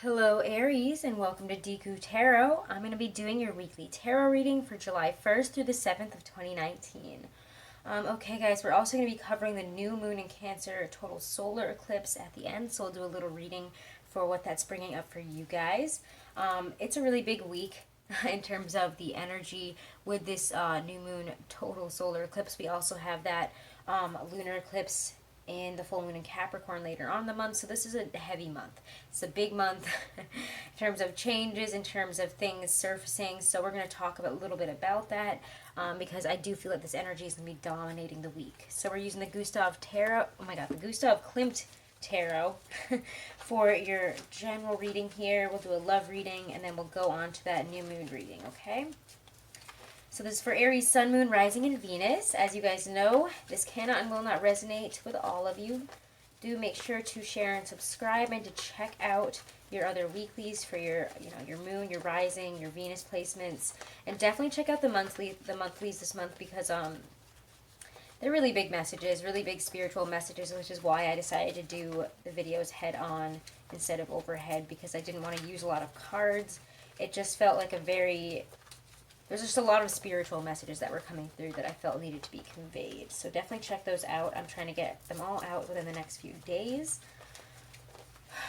Hello Aries and welcome to Deku Tarot. I'm going to be doing your weekly tarot reading for July 1st through the 7th of 2019. Okay guys, we're also going to be covering the new moon in Cancer total solar eclipse at the end, so we'll do a little reading for what that's bringing up for you guys. It's a really big week in terms of the energy with this new moon total solar eclipse. We also have that lunar eclipse in the full moon in Capricorn later on in the month. So this is a heavy month. It's a big month in terms of changes, in terms of things surfacing. So we're going to talk a little bit about that because I do feel that this energy is going to be dominating the week. So we're using the Gustav Tarot. Oh my God, the Gustav Klimt Tarot for your general reading here. We'll do a love reading and then we'll go on to that new moon reading, okay? So this is for Aries, Sun, Moon, Rising, and Venus. As you guys know, this cannot and will not resonate with all of you. Do make sure to share and subscribe and to check out your other weeklies for your, your moon, your rising, your Venus placements. And definitely check out the monthlies this month because they're really big messages, really big spiritual messages, which is why I decided to do the videos head on instead of overhead because I didn't want to use a lot of cards. It just felt like there's just a lot of spiritual messages that were coming through that I felt needed to be conveyed. So definitely check those out. I'm trying to get them all out within the next few days.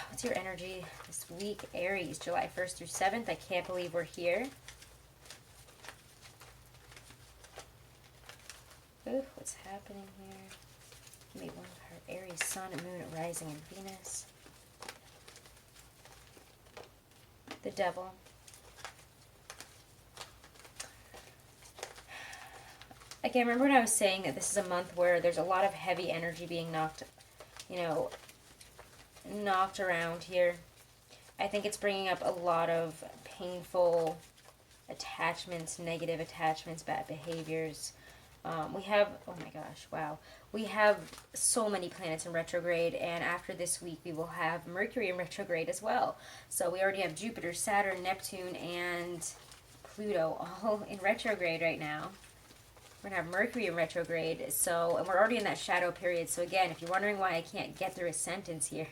What's your energy this week, Aries, July 1st through 7th? I can't believe we're here. Ooh, what's happening here? Give me one card. Aries, Sun, Moon, Rising, and Venus. The Devil. Again, remember when I was saying that this is a month where there's a lot of heavy energy being knocked around here. I think it's bringing up a lot of painful attachments, negative attachments, bad behaviors. We have, oh my gosh, wow. We have so many planets in retrograde, and after this week we will have Mercury in retrograde as well. So we already have Jupiter, Saturn, Neptune, and Pluto all in retrograde right now. We're going to have Mercury in retrograde, and we're already in that shadow period. So again, if you're wondering why I can't get through a sentence here,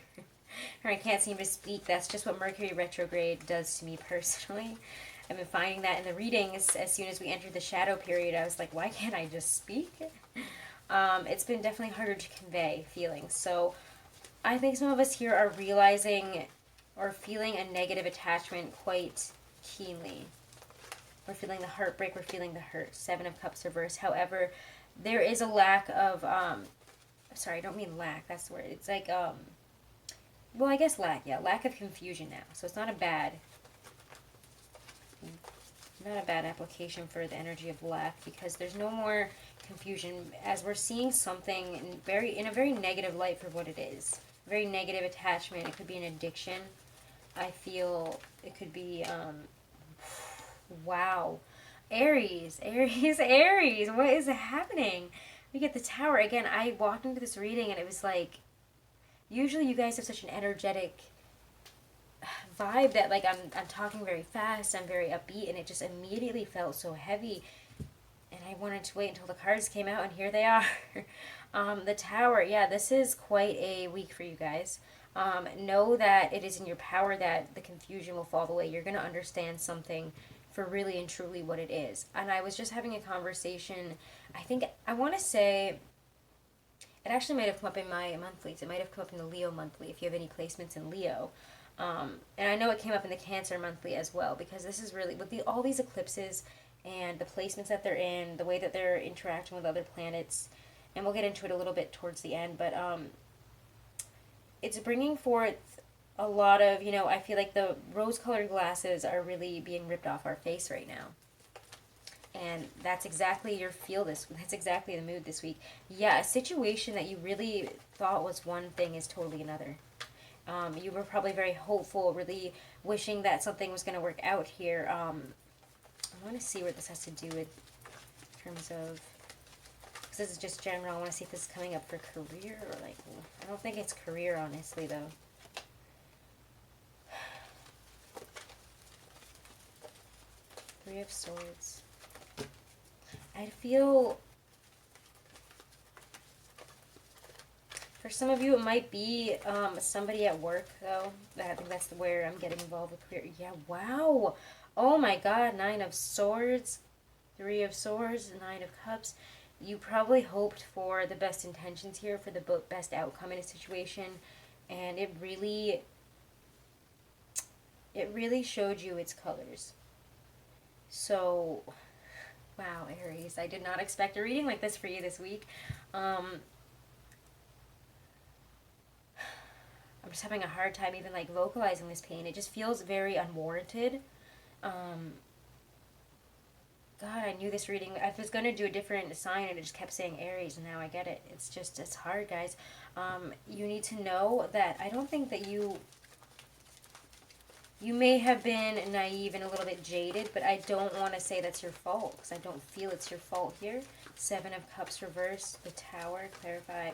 or I can't seem to speak, that's just what Mercury retrograde does to me personally. I've been finding that in the readings, as soon as we entered the shadow period, I was like, why can't I just speak? It's been definitely harder to convey feelings. So I think some of us here are realizing or feeling a negative attachment quite keenly. We're feeling the heartbreak, we're feeling the hurt. 7 of Cups reversed. However, there is a lack of, sorry, I don't mean lack, that's the word. It's like, well, I guess lack, yeah, lack of confusion now. So it's not a bad application for the energy of lack because there's no more confusion as we're seeing something in a very negative light for what it is. A very negative attachment. It could be an addiction. I feel it could be, wow. Aries, what is happening? We get the Tower. Again, I walked into this reading and it was like, usually you guys have such an energetic vibe that like I'm talking very fast, I'm very upbeat, and it just immediately felt so heavy. And I wanted to wait until the cards came out, and here they are. The Tower. Yeah, this is quite a week for you guys. Know that it is in your power that the confusion will fall away. You're going to understand something for really and truly what it is. And I was just having a conversation, I want to say, it actually might have come up in my monthlies. It might have come up in the Leo monthly if you have any placements in Leo. And I know it came up in the Cancer monthly as well because this is really, with all these eclipses and the placements that they're in, the way that they're interacting with other planets, and we'll get into it a little bit towards the end, but it's bringing forth a lot of, I feel like the rose-colored glasses are really being ripped off our face right now. And that's exactly that's exactly the mood this week. Yeah, a situation that you really thought was one thing is totally another. You were probably very hopeful, really wishing that something was going to work out here. I want to see what this has to do with in terms of, because this is just general. I want to see if this is coming up for career or like, I don't think it's career, honestly, though. Three of Swords. I feel For some of you, it might be somebody at work, though. I think that's where I'm getting involved with career. Yeah, wow. Oh my God, 9 of Swords, 3 of Swords, 9 of Cups. You probably hoped for the best intentions here, for the best outcome in a situation, and it really showed you its colors. So, wow, Aries, I did not expect a reading like this for you this week. I'm just having a hard time even like vocalizing this pain. It just feels very unwarranted. God, I knew this reading. I was going to do a different sign and it just kept saying Aries, and now I get it. It's hard, guys. You need to know that I don't think that you may have been naive and a little bit jaded, but I don't want to say that's your fault because I don't feel it's your fault here. 7 of Cups reversed, the Tower, clarify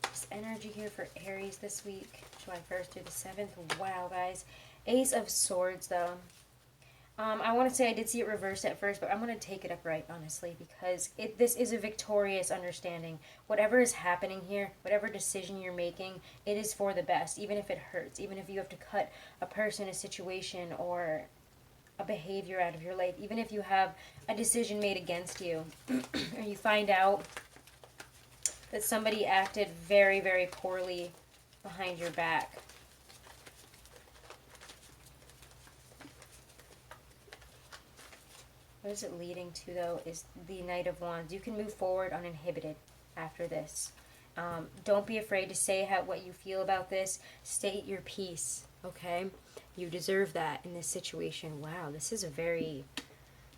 this energy here for Aries this week, July 1st through the 7th. Wow, guys. Ace of Swords, though. I want to say I did see it reversed at first, but I'm going to take it upright, honestly, because this is a victorious understanding. Whatever is happening here, whatever decision you're making, it is for the best, even if it hurts, even if you have to cut a person, a situation, or a behavior out of your life, even if you have a decision made against you, or you find out that somebody acted very, very poorly behind your back. What is it leading to, though, is the Knight of Wands. You can move forward uninhibited after this. Don't be afraid to say what you feel about this. State your piece, okay? You deserve that in this situation. Wow, this is a very...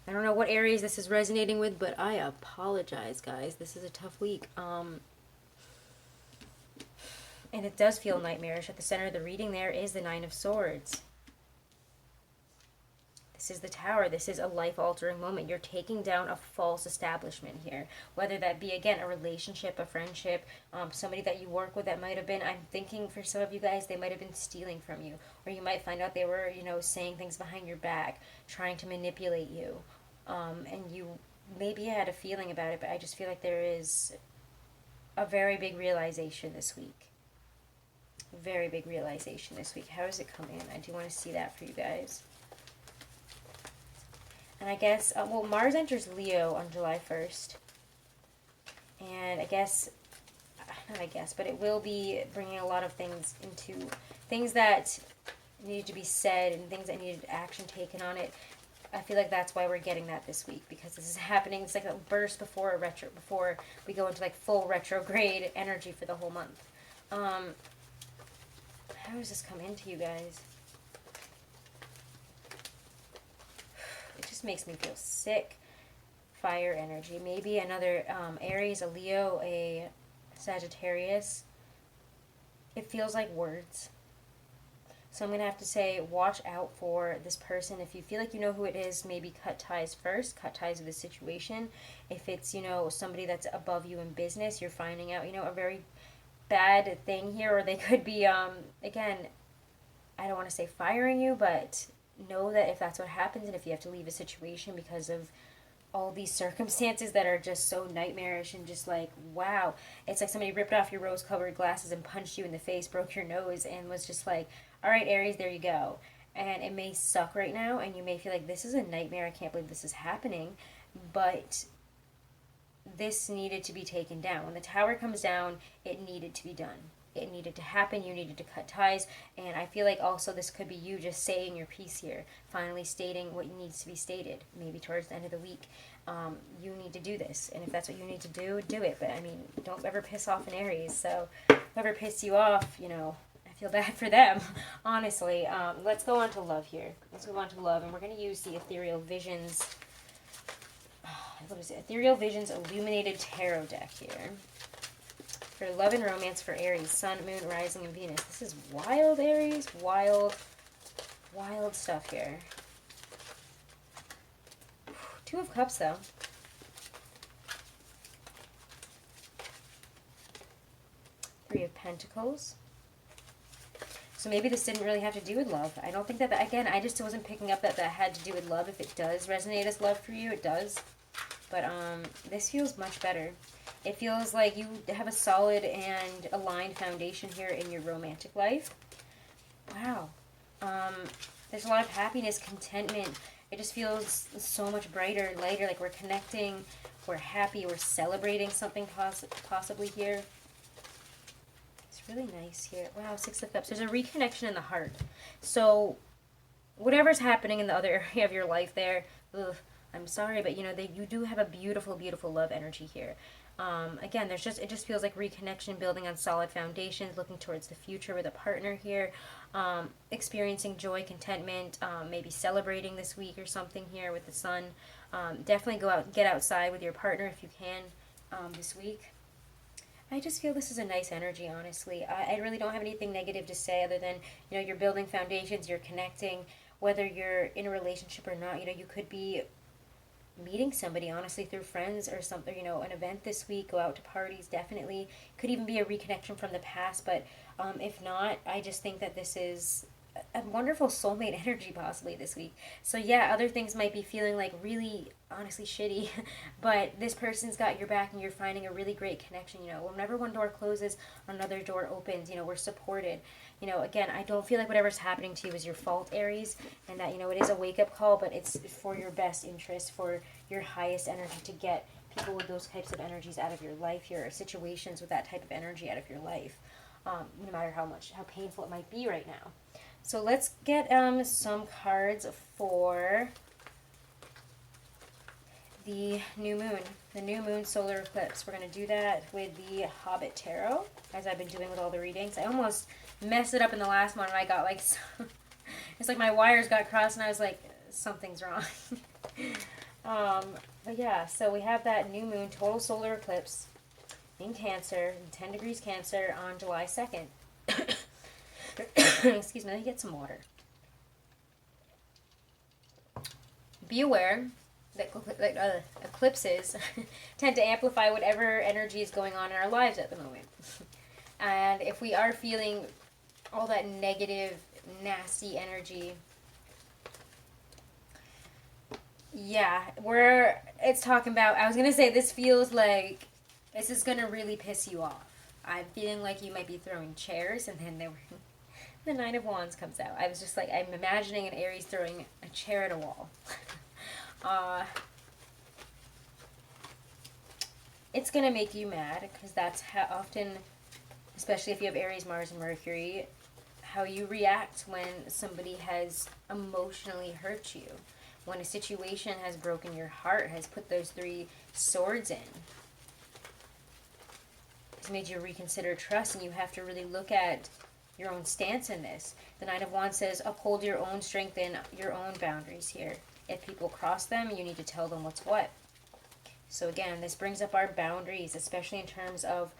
I don't know what areas this is resonating with, but I apologize, guys. This is a tough week. And it does feel nightmarish. At the center of the reading there is the 9 of Swords. This is the Tower. This is a life-altering moment. You're taking down a false establishment here. Whether that be, again, a relationship, a friendship, somebody that you work with that might have been, I'm thinking for some of you guys, they might have been stealing from you. Or you might find out they were, saying things behind your back, trying to manipulate you. And you maybe had a feeling about it, but I just feel like there is a very big realization this week. Very big realization this week. How does it come in? I do want to see that for you guys. And I guess, Mars enters Leo on July 1st. And but it will be bringing a lot of things into, things that needed to be said and things that needed action taken on it. I feel like that's why we're getting that this week, because this is happening. It's like a burst before we go into like full retrograde energy for the whole month. How does this come into you guys? Makes me feel sick. Fire energy. Maybe another Aries, a Leo, a Sagittarius. It feels like words. So I'm going to have to say, watch out for this person. If you feel like you know who it is, maybe cut ties first. Cut ties with the situation. If it's, somebody that's above you in business, you're finding out, a very bad thing here. Or they could be, again, I don't want to say firing you, but... know that if that's what happens, and if you have to leave a situation because of all these circumstances that are just so nightmarish and just like, wow, it's like somebody ripped off your rose-colored glasses and punched you in the face, broke your nose, and was just like, all right, Aries, there you go. And it may suck right now, and you may feel like this is a nightmare, I can't believe this is happening, but this needed to be taken down. When the Tower comes down, it needed to be done. It needed to happen. You needed to cut ties. And I feel like also this could be you just saying your piece here. Finally stating what needs to be stated. Maybe towards the end of the week. You need to do this. And if that's what you need to do, do it. But, I mean, don't ever piss off an Aries. So, whoever pissed you off, I feel bad for them. Honestly. Let's go on to love here. Let's move on to love. And we're going to use the Ethereal Visions. What is it? Ethereal Visions Illuminated Tarot deck here. For love and romance for Aries, Sun, Moon, Rising, and Venus. This is wild, Aries. Wild, wild stuff here. 2 of Cups, though. Three of Pentacles. So maybe this didn't really have to do with love. I don't think that, again, I just wasn't picking up that had to do with love. If it does resonate as love for you, it does. But this feels much better. It feels like you have a solid and aligned foundation here in your romantic life. Wow. There's a lot of happiness, contentment. It just feels so much brighter and lighter, like we're connecting, we're happy, we're celebrating something possibly here. It's really nice here. Wow, Six of Cups. There's a reconnection in the heart. So whatever's happening in the other area of your life there, ugh, I'm sorry, but you know, you do have a beautiful, beautiful love energy here. Again, it just feels like reconnection, building on solid foundations, looking towards the future with a partner here, experiencing joy, contentment, maybe celebrating this week or something here with the sun. Definitely go out, get outside with your partner if you can this week. I just feel this is a nice energy, honestly. I really don't have anything negative to say other than, you know, you're building foundations, you're connecting, whether you're in a relationship or not. You know, you could be meeting somebody, honestly, through friends or something, you know, an event this week, go out to parties, definitely. Could even be a reconnection from the past, but if not, I just think that this is a wonderful soulmate energy possibly this week. So yeah, other things might be feeling like really, honestly, shitty, but this person's got your back and you're finding a really great connection. You know, whenever one door closes, another door opens. You know, we're supported. You know, again, I don't feel like whatever's happening to you is your fault, Aries, and that, you know, it is a wake-up call, but it's for your best interest, for your highest energy, to get people with those types of energies out of your life, your situations with that type of energy out of your life, no matter how painful it might be right now. So let's get some cards for the new moon solar eclipse. We're going to do that with the Hobbit Tarot, as I've been doing with all the readings. I almost messed it up in the last one, and I got like, it's like my wires got crossed, and I was like, something's wrong. But yeah, so we have that new moon total solar eclipse in Cancer, 10 degrees Cancer on July 2nd. Excuse me, let me get some water. Be aware that eclipses tend to amplify whatever energy is going on in our lives at the moment. And if we are feeling all that negative, nasty energy, yeah, it's talking about, I was going to say, this feels like this is going to really piss you off. I'm feeling like you might be throwing chairs, and then the Nine of Wands comes out. I was just like, I'm imagining an Aries throwing a chair at a wall. It's going to make you mad, because that's how often, especially if you have Aries, Mars, and Mercury, how you react when somebody has emotionally hurt you. When a situation has broken your heart, has put those three swords in. It's made you reconsider trust, and you have to really look at your own stance in this. The Nine of Wands says, uphold your own strength and your own boundaries here. If people cross them, you need to tell them what's what. So again, this brings up our boundaries, especially in terms of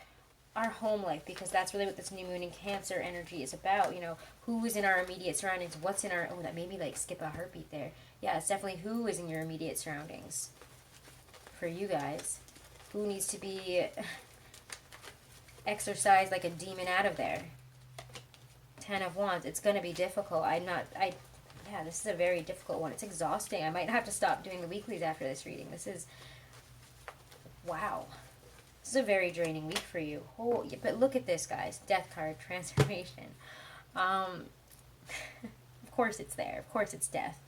our home life, because that's really what this new moon in Cancer energy is about. You know, who is in our immediate surroundings, what's in our, oh, that made me like skip a heartbeat there. Yeah, it's definitely who is in your immediate surroundings for you guys. Who needs to be exorcised like a demon out of there. 10 of Wands. It's going to be difficult. Yeah, this is a very difficult one. It's exhausting. I might have to stop doing the weeklies after this reading. This is, wow. This is a very draining week for you. Oh, but look at this, guys. Death card, transformation. Of course it's there. Of course it's death.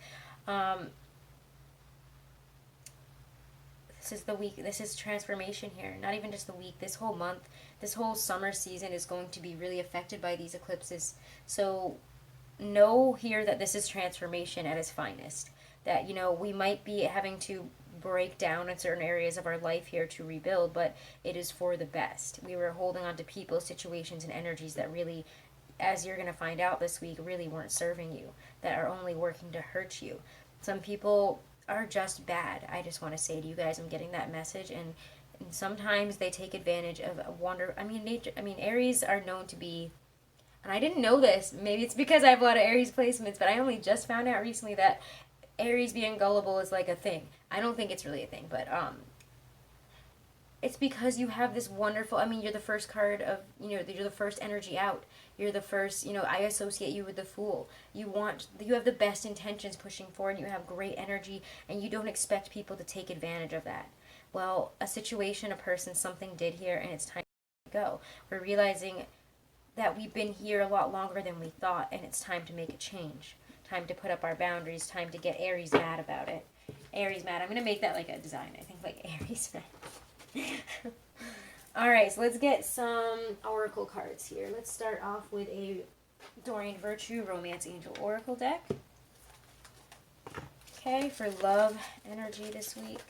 This is the week. This is transformation here. Not even just the week. This whole month, this whole summer season is going to be really affected by these eclipses. So know here that this is transformation at its finest. That, you know, we might be having to break down in certain areas of our life here to rebuild, but it is for the best. We were holding on to people, situations, and energies that really, as you're going to find out this week, really weren't serving you, that are only working to hurt you. Some people are just bad. I just want to say to you guys, I'm getting that message, and sometimes they take advantage of nature. Aries are known to be, and I didn't know this, maybe it's because I have a lot of Aries placements, but I only just found out recently that Aries being gullible is like a thing. I don't think it's really a thing, but it's because you have this wonderful, you're the first card of, you're the first energy out. You're the first, I associate you with the Fool. You have the best intentions pushing forward, and you have great energy, and you don't expect people to take advantage of that. well, a situation, a person, something did here, and it's time to go. We're realizing that we've been here a lot longer than we thought, and it's time to make a change. Time to put up our boundaries, time to get Aries mad about it. Aries mad. I'm going to make that like a design, I think, like Aries mad. Alright, so let's get some oracle cards here. Let's start off with a Dorian Virtue Romance Angel Oracle deck. Okay, for love energy this week.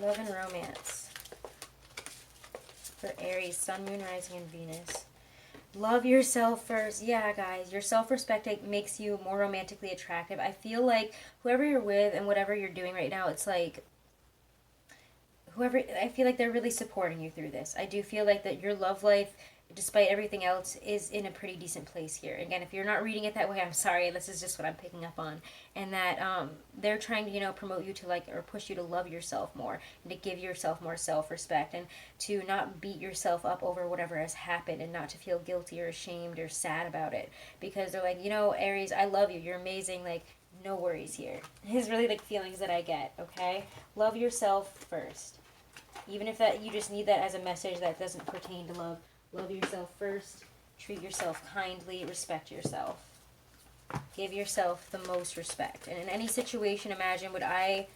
Love and romance. For Aries, Sun, Moon, Rising, and Venus. Love yourself first. Yeah, guys, your self-respect makes you more romantically attractive. I feel like whoever you're with and whatever you're doing right now, it's like I feel like they're really supporting you through this. I do feel like that your love life, despite everything else, is in a pretty decent place here. Again, if you're not reading it that way, I'm sorry. This is just what I'm picking up on. And that they're trying to, promote you to like, or push you to love yourself more and to give yourself more self-respect and to not beat yourself up over whatever has happened and not to feel guilty or ashamed or sad about it. Because they're like, Aries, I love you. You're amazing. Like, no worries here. It's really the feelings that I get, okay? Love yourself first. Even if that you just need that as a message that doesn't pertain to love. Love yourself first. Treat yourself kindly. Respect yourself. Give yourself the most respect. And in any situation, imagine, would I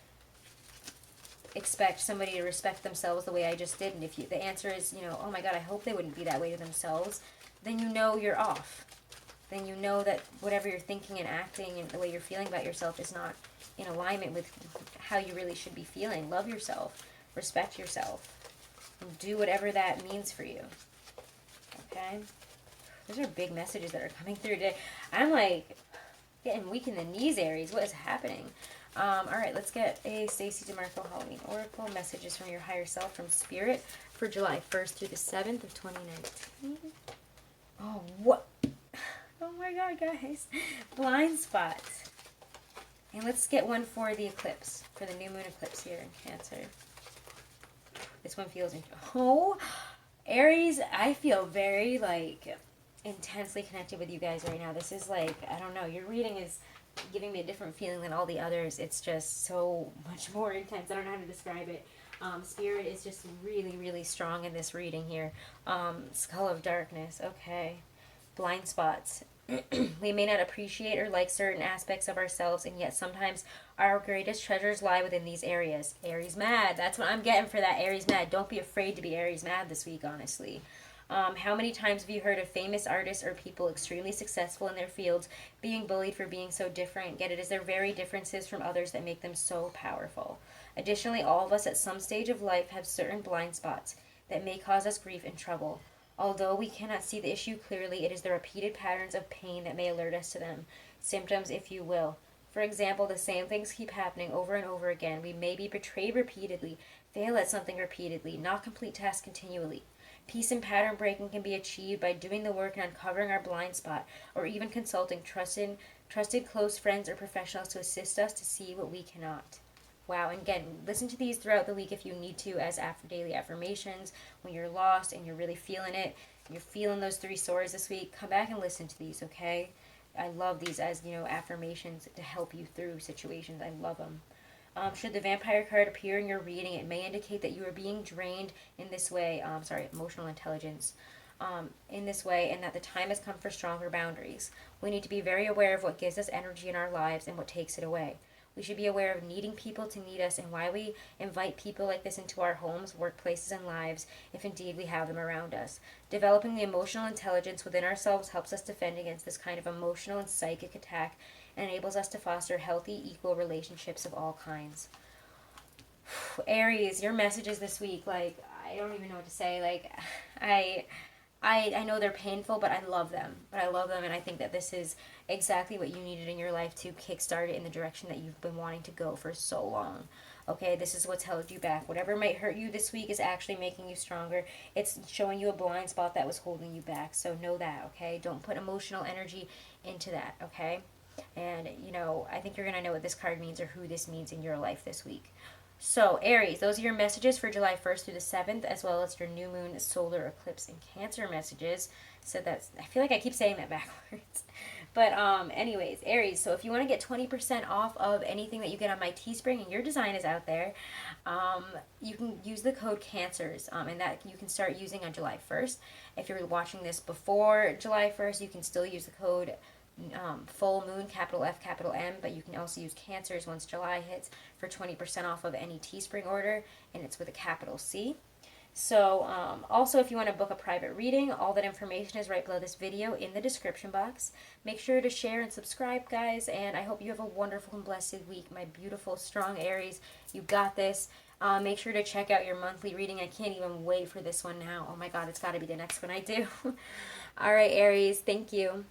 expect somebody to respect themselves the way I just did? And if the answer is, oh my God, I hope they wouldn't be that way to themselves, then you're off. Then you know that whatever you're thinking and acting and the way you're feeling about yourself is not in alignment with how you really should be feeling. Love yourself. Respect yourself. And do whatever that means for you. Okay? Those are big messages that are coming through today. I'm like getting weak in the knees, Aries. What is happening? Alright, let's get a Stacey DeMarco Halloween Oracle. Messages from your higher self from Spirit for July 1st through the 7th of 2019. Oh, what? Oh my God, guys. Blind spots. And let's get one for the eclipse, for the new moon eclipse here in Cancer. This one feels, Aries, I feel very, like, intensely connected with you guys right now. This is, like, I don't know, your reading is giving me a different feeling than all the others. It's just so much more intense. I don't know how to describe it. Spirit is just really, really strong in this reading here. Skull of Darkness, okay. Blind spots. We may not appreciate or like certain aspects of ourselves, and yet sometimes our greatest treasures lie within these areas. Aries mad. That's what I'm getting for that. Aries mad. Don't be afraid to be Aries mad this week, honestly. How many times have you heard of famous artists or people extremely successful in their fields being bullied for being so different? Yet it is their very differences from others that make them so powerful. Additionally, all of us at some stage of life have certain blind spots that may cause us grief and trouble. Although we cannot see the issue clearly, it is the repeated patterns of pain that may alert us to them. Symptoms, if you will. For example, the same things keep happening over and over again. We may be betrayed repeatedly, fail at something repeatedly, not complete tasks continually. Peace and pattern breaking can be achieved by doing the work and uncovering our blind spot, or even consulting trusted close friends or professionals to assist us to see what we cannot. Wow, and again, listen to these throughout the week if you need to as daily affirmations. When you're lost and you're really feeling it, you're feeling those 3 swords this week, come back and listen to these, okay? I love these as, affirmations to help you through situations. I love them. Should the vampire card appear in your reading, it may indicate that you are being drained in this way, emotional intelligence, in this way, and that the time has come for stronger boundaries. We need to be very aware of what gives us energy in our lives and what takes it away. We should be aware of needing people to need us and why we invite people like this into our homes, workplaces, and lives, if indeed we have them around us. Developing the emotional intelligence within ourselves helps us defend against this kind of emotional and psychic attack and enables us to foster healthy, equal relationships of all kinds. Aries, your messages this week, like, I don't even know what to say. Like, I know they're painful, but I love them. And I think that this is exactly what you needed in your life to kickstart it in the direction that you've been wanting to go for so long. Okay, this is what's held you back. Whatever might hurt you this week is actually making you stronger. It's showing you a blind spot that was holding you back. So know that, okay? Don't put emotional energy into that, okay? And, I think you're going to know what this card means or who this means in your life this week. So, Aries, those are your messages for July 1st through the 7th, as well as your new moon, solar eclipse, and Cancer messages. So I feel like I keep saying that backwards. But anyways, Aries, so if you want to get 20% off of anything that you get on my Teespring and your design is out there, you can use the code CANCERS, and that you can start using on July 1st. If you're watching this before July 1st, you can still use the code full moon, capital F, capital M, but you can also use Cancers once July hits for 20% off of any Teespring order, and it's with a capital C. So, also, if you want to book a private reading, all that information is right below this video in the description box. Make sure to share and subscribe, guys, and I hope you have a wonderful and blessed week, my beautiful, strong Aries. You got this. Make sure to check out your monthly reading. I can't even wait for this one now. Oh my God, it's got to be the next one I do. All right, Aries, thank you.